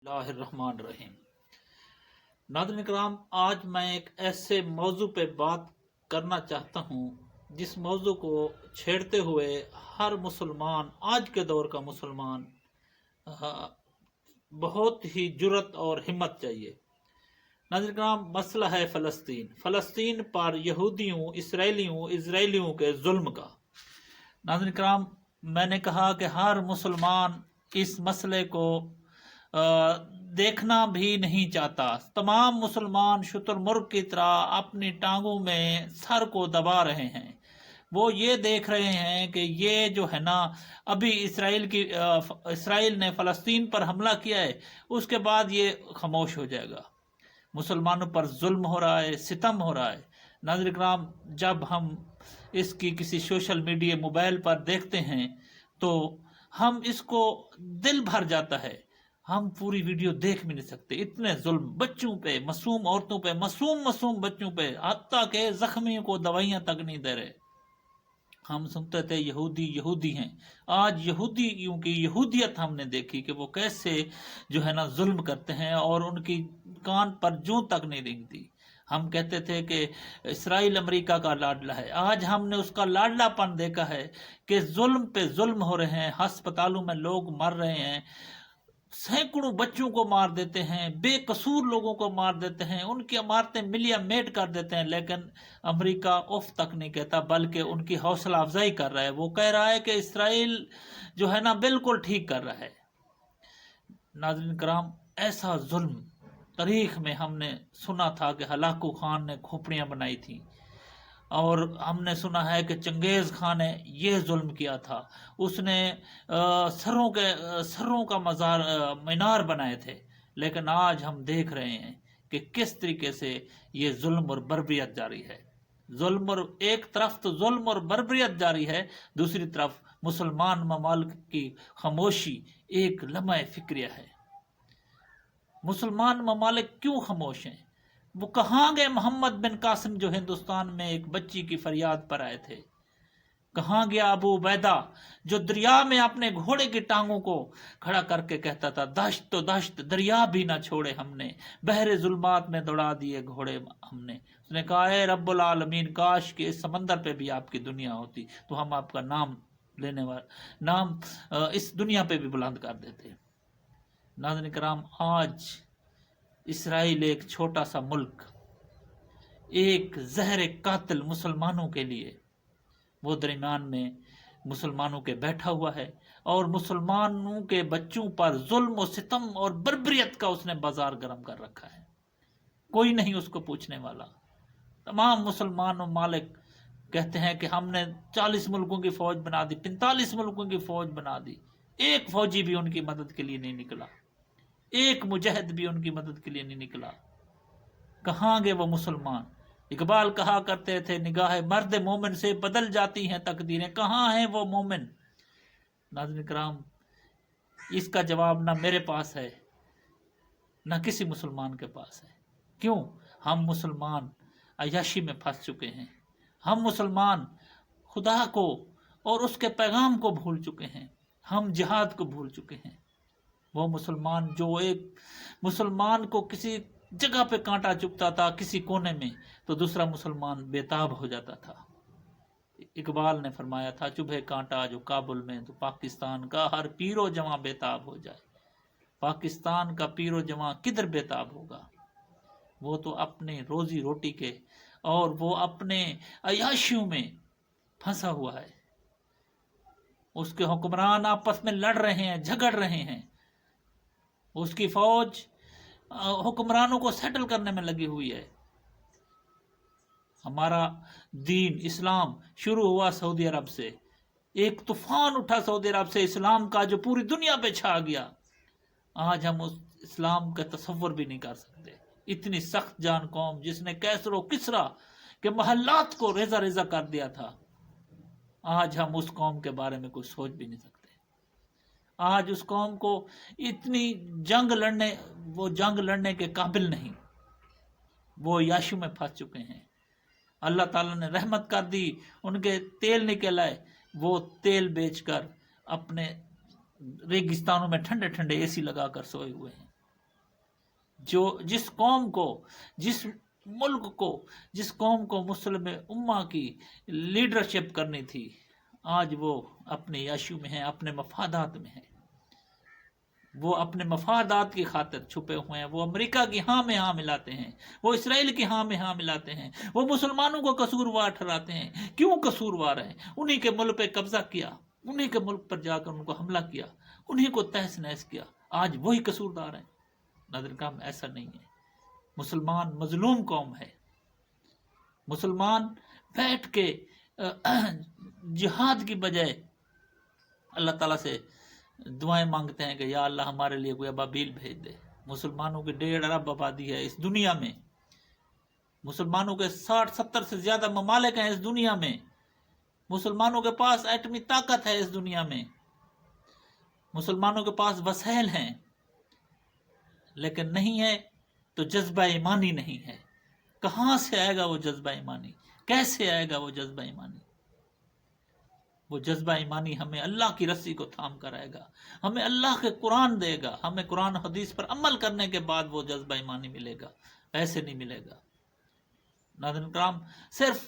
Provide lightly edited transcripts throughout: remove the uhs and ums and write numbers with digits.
اللہ الرحمن الرحیم۔ ناظرین کرام، آج میں ایک ایسے موضوع پہ بات کرنا چاہتا ہوں جس موضوع کو چھیڑتے ہوئے ہر مسلمان، آج کے دور کا مسلمان، بہت ہی جرأت اور ہمت چاہیے۔ ناظرین کرام، مسئلہ ہے فلسطین پر یہودیوں، اسرائیلیوں کے ظلم کا۔ ناظرین کرام، میں نے کہا کہ ہر مسلمان اس مسئلے کو دیکھنا بھی نہیں چاہتا۔ تمام مسلمان شتر مرغ کی طرح اپنی ٹانگوں میں سر کو دبا رہے ہیں۔ وہ یہ دیکھ رہے ہیں کہ یہ جو ہے نا، ابھی اسرائیل نے فلسطین پر حملہ کیا ہے، اس کے بعد یہ خاموش ہو جائے گا۔ مسلمانوں پر ظلم ہو رہا ہے، ستم ہو رہا ہے۔ ناظرین کرام، جب ہم اس کی کسی سوشل میڈیا موبائل پر دیکھتے ہیں تو ہم اس کو دل بھر جاتا ہے۔ ہم پوری ویڈیو دیکھ بھی نہیں سکتے، اتنے ظلم بچوں پہ، معصوم عورتوں پہ، معصوم بچوں پہ، حتیٰ کہ زخمیوں کو دوائیاں تک نہیں دے رہے۔ ہم سنتے تھے یہودی ہیں، آج یہودیوں کی یہودیت ہم نے دیکھی کہ وہ کیسے جو ہے نا ظلم کرتے ہیں اور ان کی کان پر جوں تک نہیں رینگتی۔ ہم کہتے تھے کہ اسرائیل امریکہ کا لاڈلا ہے، آج ہم نے اس کا لاڈلا پن دیکھا ہے کہ ظلم پہ ظلم ہو رہے ہیں، ہسپتالوں میں لوگ مر رہے ہیں، سینکڑوں بچوں کو مار دیتے ہیں، بے قصور لوگوں کو مار دیتے ہیں، ان کی عمارتیں ملیا میٹ کر دیتے ہیں، لیکن امریکہ اف تک نہیں کہتا، بلکہ ان کی حوصلہ افزائی کر رہا ہے۔ وہ کہہ رہا ہے کہ اسرائیل جو ہے نا بالکل ٹھیک کر رہا ہے۔ ناظرین کرام، ایسا ظلم تاریخ میں ہم نے سنا تھا کہ ہلاکو خان نے کھوپڑیاں بنائی تھیں، اور ہم نے سنا ہے کہ چنگیز خان نے یہ ظلم کیا تھا، اس نے سروں کا مینار بنائے تھے۔ لیکن آج ہم دیکھ رہے ہیں کہ کس طریقے سے یہ ظلم اور بربریت جاری ہے۔ ایک طرف تو ظلم اور بربریت جاری ہے، دوسری طرف مسلمان ممالک کی خاموشی ایک لمحہ فکریہ ہے۔ مسلمان ممالک کیوں خاموش ہیں؟ وہ کہاں گئے محمد بن قاسم جو ہندوستان میں ایک بچی کی فریاد پر آئے تھے؟ کہاں گیا ابو عبیدہ جو دریا میں اپنے گھوڑے کی ٹانگوں کو کھڑا کر کے کہتا تھا، دشت تو دشت دریا بھی نہ چھوڑے ہم نے، بحر ظلمات میں دوڑا دیے گھوڑے ہم نے۔ اس نے کہا، اے رب العالمین، کاش کہ اس سمندر پہ بھی آپ کی دنیا ہوتی تو ہم آپ کا نام اس دنیا پہ بھی بلند کر دیتے۔ ناظرین کرام، آج اسرائیل ایک چھوٹا سا ملک، ایک زہر قاتل مسلمانوں کے لیے، وہ درمیان میں مسلمانوں کے بیٹھا ہوا ہے، اور مسلمانوں کے بچوں پر ظلم و ستم اور بربریت کا اس نے بازار گرم کر رکھا ہے۔ کوئی نہیں اس کو پوچھنے والا۔ تمام مسلمان ممالک کہتے ہیں کہ ہم نے 40 ملکوں کی فوج بنا دی، 45 ملکوں کی فوج بنا دی، ایک فوجی بھی ان کی مدد کے لیے نہیں نکلا، ایک مجاہد بھی ان کی مدد کے لیے نہیں نکلا۔ کہاں گئے وہ مسلمان؟ اقبال کہا کرتے تھے، نگاہ مرد مومن سے بدل جاتی ہیں تقدیریں، کہاں ہیں وہ مومن؟ ناظرین کرام، اس کا جواب نہ میرے پاس ہے، نہ کسی مسلمان کے پاس ہے۔ کیوں؟ ہم مسلمان عیاشی میں پھنس چکے ہیں، ہم مسلمان خدا کو اور اس کے پیغام کو بھول چکے ہیں، ہم جہاد کو بھول چکے ہیں۔ وہ مسلمان جو ایک مسلمان کو کسی جگہ پہ کانٹا چبھتا تھا کسی کونے میں، تو دوسرا مسلمان بےتاب ہو جاتا تھا۔ اقبال نے فرمایا تھا، چبھے کانٹا جو کابل میں تو پاکستان کا ہر پیر و جواں بےتاب ہو جائے۔ پاکستان کا پیر و جواں کدھر بےتاب ہوگا؟ وہ تو اپنے روزی روٹی کے اور وہ اپنے عیاشیوں میں پھنسا ہوا ہے۔ اس کے حکمران آپس میں لڑ رہے ہیں، جھگڑ رہے ہیں، اس کی فوج حکمرانوں کو سیٹل کرنے میں لگی ہوئی ہے۔ ہمارا دین اسلام شروع ہوا سعودی عرب سے، ایک طوفان اٹھا سعودی عرب سے اسلام کا جو پوری دنیا پہ چھا گیا۔ آج ہم اس اسلام کا تصور بھی نہیں کر سکتے۔ اتنی سخت جان قوم جس نے کیسر و کسرا کے محلات کو ریزہ ریزہ کر دیا تھا، آج ہم اس قوم کے بارے میں کچھ سوچ بھی نہیں سکتے۔ آج اس قوم کو اتنی جنگ لڑنے کے قابل نہیں، وہ عیاشیوں میں پھنس چکے ہیں۔ اللہ تعالیٰ نے رحمت کر دی، ان کے تیل نکل آئے، وہ تیل بیچ کر اپنے ریگستانوں میں ٹھنڈے ٹھنڈے اے سی لگا کر سوئے ہوئے ہیں۔ جس قوم کو، جس ملک کو، جس قوم کو مسلم امہ کی لیڈرشپ کرنی تھی، آج وہ اپنے یاشو میں ہیں، اپنے مفادات میں ہیں، وہ اپنے مفادات کی خاطر چھپے ہوئے ہیں، وہ امریکہ کی ہاں میں ہاں ملاتے ہیں، وہ اسرائیل کی ہاں میں ہاں ملاتے ہیں، وہ مسلمانوں کو قصوروار ٹھہراتے ہیں۔ کیوں قصوروار ہیں؟ انہی کے ملک پہ قبضہ کیا، انہی کے ملک پر جا کر ان کو حملہ کیا، انہی کو تہس نہس کیا، آج وہی قصوردار ہیں۔ ناظرین کرام، ایسا نہیں ہے۔ مسلمان مظلوم قوم ہے۔ مسلمان بیٹھ کے جہاد کی بجائے اللہ تعالیٰ سے دعائیں مانگتے ہیں کہ یا اللہ ہمارے لیے کوئی ابابیل بھیج دے۔ مسلمانوں کی 1.5 ارب آبادی ہے اس دنیا میں، مسلمانوں کے 60-70 سے زیادہ ممالک ہیں اس دنیا میں، مسلمانوں کے پاس ایٹمی طاقت ہے اس دنیا میں، مسلمانوں کے پاس وسائل ہیں، لیکن نہیں ہے تو جذبہ ایمانی نہیں ہے۔ کہاں سے آئے گا وہ جذبہ ایمانی؟ کیسے آئے گا وہ جذبہ ایمانی؟ وہ جذبہ ایمانی ہمیں اللہ کی رسی کو تھام کر آئے گا، ہمیں اللہ کے قرآن دے گا، ہمیں قرآن حدیث پر عمل کرنے کے بعد وہ جذبہ ایمانی ملے گا، ایسے نہیں ملے گا۔ ناظرین کرام، صرف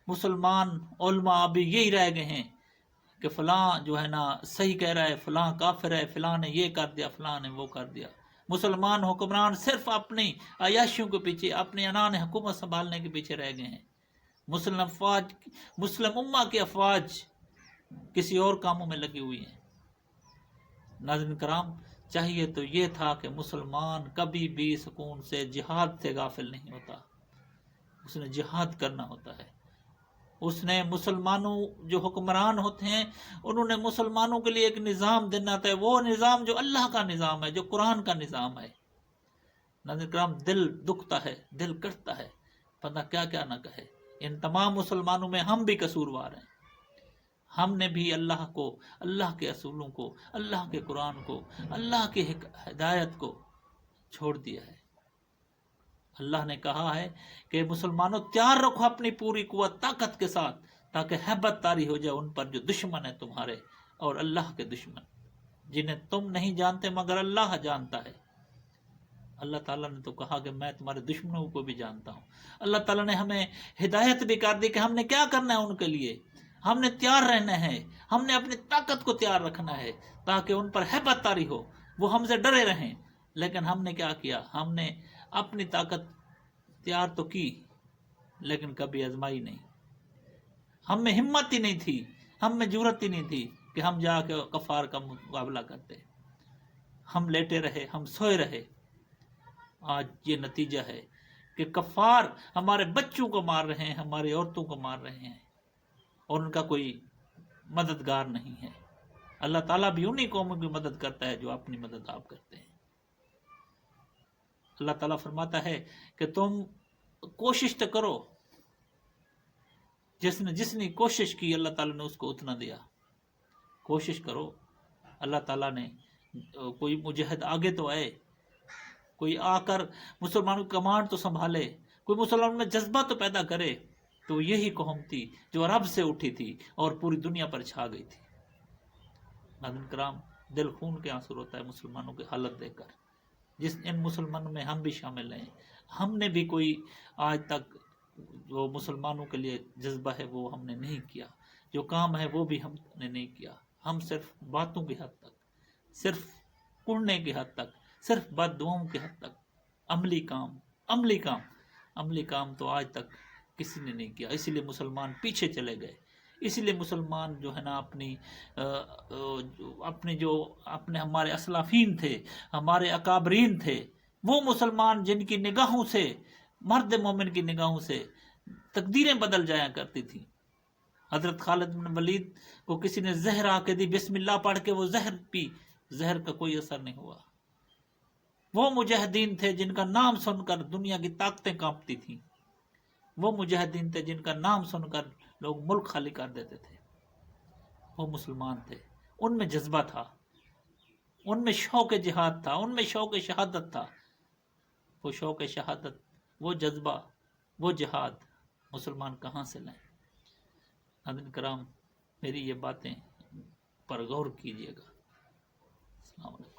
مسلمان علماء ابھی یہی رہ گئے ہیں کہ فلاں جو ہے نا صحیح کہہ رہا ہے، فلاں کافر ہے، فلاں نے یہ کر دیا، فلاں نے وہ کر دیا۔ مسلمان حکمران صرف اپنی عیاشیوں کے پیچھے، اپنے عنان حکومت سنبھالنے کے پیچھے رہ گئے ہیں۔ مسلم امہ کی افواج کسی اور کاموں میں لگی ہوئی ہیں۔ ناظرین کرام، چاہیے تو یہ تھا کہ مسلمان کبھی بھی سکون سے جہاد سے غافل نہیں ہوتا، اس نے جہاد کرنا ہوتا ہے۔ اس نے مسلمانوں جو حکمران ہوتے ہیں انہوں نے مسلمانوں کے لیے ایک نظام دینا تھا، وہ نظام جو اللہ کا نظام ہے، جو قرآن کا نظام ہے۔ ناظرین کرام، دل دکھتا ہے، دل کٹتا ہے، بندہ کیا کیا نہ کہے۔ ان تمام مسلمانوں میں ہم بھی قصوروار ہیں۔ ہم نے بھی اللہ کو، اللہ کے اصولوں کو، اللہ کے قرآن کو، اللہ کی ہدایت کو چھوڑ دیا ہے۔ اللہ نے کہا ہے کہ مسلمانوں تیار رکھو اپنی پوری قوت طاقت کے ساتھ، تاکہ ہیبت طاری ہو جائے ان پر جو دشمن ہے تمہارے، اور اللہ کے دشمن جنہیں تم نہیں جانتے مگر اللہ جانتا ہے۔ اللہ تعالیٰ نے تو کہا کہ میں تمہارے دشمنوں کو بھی جانتا ہوں۔ اللہ تعالیٰ نے ہمیں ہدایت بھی کر دی کہ ہم نے کیا کرنا ہے ان کے لیے، ہم نے تیار رہنا ہے، ہم نے اپنی طاقت کو تیار رکھنا ہے تاکہ ان پر ہیبت طاری ہو، وہ ہم سے ڈرے رہیں۔ لیکن ہم نے کیا کیا؟ ہم نے اپنی طاقت تیار تو کی لیکن کبھی آزمائی نہیں۔ ہم میں ہمت ہی نہیں تھی، ہم میں جرأت ہی نہیں تھی کہ ہم جا کے کفار کا مقابلہ کرتے۔ ہم لیٹے رہے، ہم سوئے رہے۔ آج یہ نتیجہ ہے کہ کفار ہمارے بچوں کو مار رہے ہیں، ہماری عورتوں کو مار رہے ہیں، اور ان کا کوئی مددگار نہیں ہے۔ اللہ تعالیٰ بھی انہی قوموں کی مدد کرتا ہے جو اپنی مدد آپ کرتے ہیں۔ اللہ تعالیٰ فرماتا ہے کہ تم کوشش تو کرو، جس نے کوشش کی اللہ تعالیٰ نے اس کو اتنا دیا۔ کوشش کرو، اللہ تعالیٰ نے کوئی مجاہد آگے تو آئے، کوئی آ کر مسلمانوں کی کمانڈ تو سنبھالے، کوئی مسلمانوں میں جذبہ تو پیدا کرے۔ تو یہی قوم تھی جو عرب سے اٹھی تھی اور پوری دنیا پر چھا گئی تھی۔ ناظرین کرام، دل خون کے آنسو ہوتا ہے مسلمانوں کی حالت دیکھ کر۔ ان مسلمانوں میں ہم بھی شامل ہیں۔ ہم نے بھی کوئی آج تک جو مسلمانوں کے لیے جذبہ ہے وہ ہم نے نہیں کیا، جو کام ہے وہ بھی ہم نے نہیں کیا۔ ہم صرف باتوں کی حد تک، صرف کڑنے کی حد تک، صرف بد دعاؤں کی حد تک، عملی کام تو آج تک کسی نے نہیں کیا۔ اسی لیے مسلمان پیچھے چلے گئے، اسی لیے مسلمان جو ہے نا اپنے ہمارے اسلافین تھے، ہمارے اکابرین تھے، وہ مسلمان جن کی نگاہوں سے، مرد مومن کی نگاہوں سے تقدیریں بدل جایا کرتی تھیں۔ حضرت خالد بن ولید کو کسی نے زہر آ کے دی، بسم اللہ پڑھ کے وہ زہر پی، زہر کا کوئی اثر نہیں ہوا۔ وہ مجاہدین تھے جن کا نام سن کر دنیا کی طاقتیں کانپتی تھیں، وہ مجاہدین تھے جن کا نام سن کر لوگ ملک خالی کر دیتے تھے۔ وہ مسلمان تھے، ان میں جذبہ تھا، ان میں شوق جہاد تھا، ان میں شوق شہادت تھا۔ وہ شوق شہادت، وہ جذبہ، وہ جہاد مسلمان کہاں سے لائیں؟ ناظرین کرام، میری یہ باتیں پر غور کیجیے گا۔ السلام علیکم۔